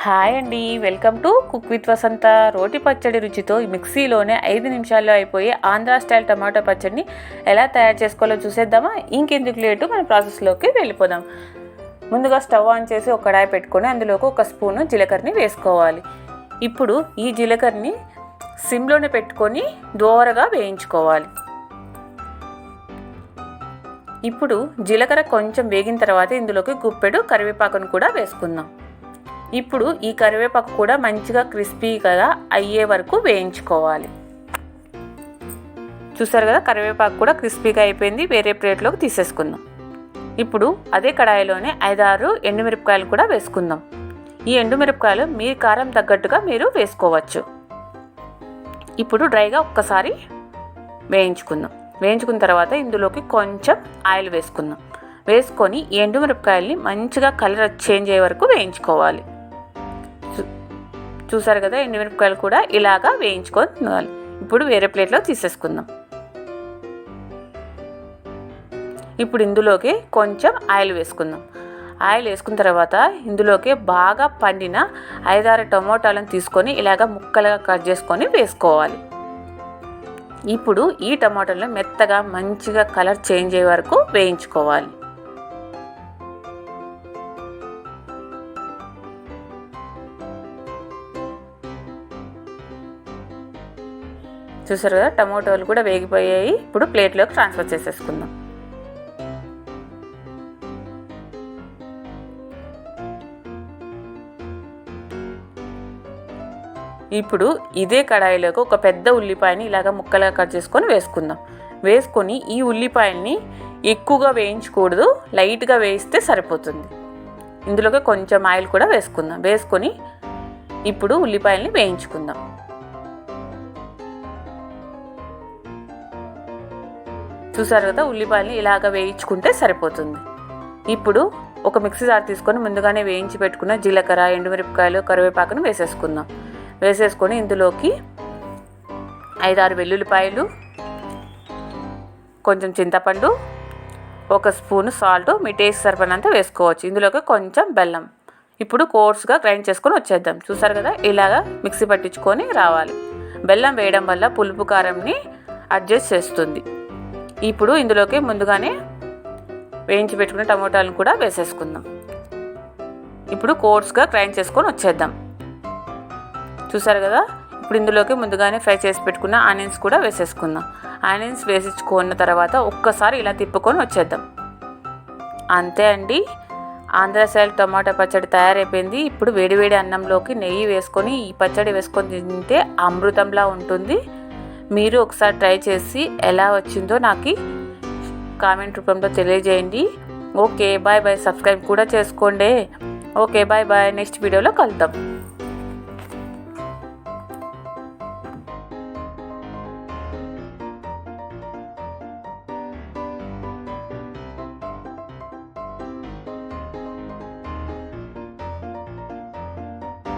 Hi అండి, welcome to cook with వసంత. రోటి పచ్చడి రుచితో మిక్సీలోనే 5 నిమిషాల్లో అయిపోయే ఆంధ్రా స్టైల్ టమాటో పచ్చడిని ఎలా తయారు చేసుకోవాలో చూసేద్దామా? ఇంకెందుకు లేటు, మన ప్రాసెస్లోకి వెళ్ళిపోదాం. ముందుగా స్టవ్ ఆన్ చేసి ఒక కడాయి పెట్టుకొని అందులోకి 1 స్పూను జీలకర్రని వేసుకోవాలి. ఇప్పుడు ఈ జీలకర్రని సిమ్లోనే పెట్టుకొని దోరగా వేయించుకోవాలి. ఇప్పుడు జీలకర్ర కొంచెం వేగిన తర్వాత ఇందులోకి గుప్పెడు కరివేపాకును కూడా వేసుకుందాం. ఇప్పుడు ఈ కరివేపాకు కూడా మంచిగా క్రిస్పీగా అయ్యే వరకు వేయించుకోవాలి. చూసారు కదా, కరివేపాకు కూడా క్రిస్పీగా అయిపోయింది. వేరే ప్లేట్లోకి తీసేసుకుందాం. ఇప్పుడు అదే కడాయిలోనే 5-6 ఎండుమిరపకాయలు కూడా వేసుకుందాం. ఈ ఎండుమిరపకాయలు మీ కారం తగ్గట్టుగా మీరు వేసుకోవచ్చు. ఇప్పుడు డ్రైగా ఒక్కసారి వేయించుకుందాం. వేయించుకున్న తర్వాత ఇందులోకి కొంచెం ఆయిల్ వేసుకుందాం. వేసుకొని ఈ ఎండుమిరపకాయల్ని మంచిగా కలర్ చేంజ్ అయ్యే వరకు వేయించుకోవాలి. చూసారు కదా, ఎండుమిరపకాయలు కూడా ఇలాగా వేయించుకోవాలి. ఇప్పుడు వేరే ప్లేట్లో తీసేసుకుందాం. ఇప్పుడు ఇందులోకి కొంచెం ఆయిల్ వేసుకుందాం. ఆయిల్ వేసుకున్న తర్వాత ఇందులోకి బాగా పండిన 5-6 టమోటాలను తీసుకొని ఇలాగ ముక్కలుగా కట్ చేసుకొని వేసుకోవాలి. ఇప్పుడు ఈ టమాటాలను మెత్తగా మంచిగా కలర్ చేంజ్ అయ్యే వరకు వేయించుకోవాలి. చూసారు కదా, టమోటాలు కూడా వేగిపోయాయి. ఇప్పుడు ప్లేట్లోకి ట్రాన్స్ఫర్ చేసేసుకుందాం. ఇప్పుడు ఇదే కడాయిలోకి ఒక పెద్ద ఉల్లిపాయని ఇలాగ ముక్కలుగా కట్ చేసుకొని వేసుకుందాం. వేసుకొని ఈ ఉల్లిపాయల్ని ఎక్కువగా వేయించకూడదు, లైట్గా వేయిస్తే సరిపోతుంది. ఇందులోకి కొంచెం ఆయిల్ కూడా వేసుకుందాం. వేసుకొని ఇప్పుడు ఉల్లిపాయల్ని వేయించుకుందాం. చూసారు కదా, ఉల్లిపాయల్ని ఇలాగ వేయించుకుంటే సరిపోతుంది. ఇప్పుడు ఒక మిక్సీ జార్ తీసుకొని ముందుగానే వేయించి పెట్టుకున్న జీలకర్ర, ఎండుమిరపకాయలు, కరివేపాకును వేసేసుకుందాం. వేసేసుకొని ఇందులోకి 5-6 వెల్లుల్లిపాయలు, కొంచెం చింతపండు, 1 స్పూను సాల్ట్, మీ టేస్ట్ సరిపడినంత వేసుకోవచ్చు. ఇందులోకి కొంచెం బెల్లం. ఇప్పుడు కోర్స్గా గ్రైండ్ చేసుకొని వచ్చేద్దాం. చూసారు కదా, ఇలాగా మిక్సీ పట్టించుకొని రావాలి. బెల్లం వేయడం వల్ల పులుపు కారంని అడ్జస్ట్ చేస్తుంది. ఇప్పుడు ఇందులోకి ముందుగానే వేయించి పెట్టుకున్న టమోటాలను కూడా వేసేసుకుందాం. ఇప్పుడు కోర్స్గా గ్రైండ్ చేసుకొని వచ్చేద్దాం. చూసారు కదా, ఇప్పుడు ఇందులోకి ముందుగానే ఫ్రై చేసి పెట్టుకున్న ఆనియన్స్ కూడా వేసేసుకుందాం. ఆనియన్స్ వేసుకున్న తర్వాత ఒక్కసారి ఇలా తిప్పుకొని వచ్చేద్దాం. అంతే అండి, ఆంధ్ర స్టైల్ టమాటా పచ్చడి తయారైపోయింది. ఇప్పుడు వేడివేడి అన్నంలోకి నెయ్యి వేసుకొని ఈ పచ్చడి వేసుకొని తింటే అమృతంలా ఉంటుంది. మీరు ఒకసారి ట్రై చేసి ఎలా వచ్చిందో నాకు కామెంట్ రూపంలో తెలియజేయండి. Okay, bye bye. సబ్స్క్రైబ్ కూడా చేసుకోండి. Okay, bye bye. నెక్స్ట్ వీడియోలో కలుద్దాం.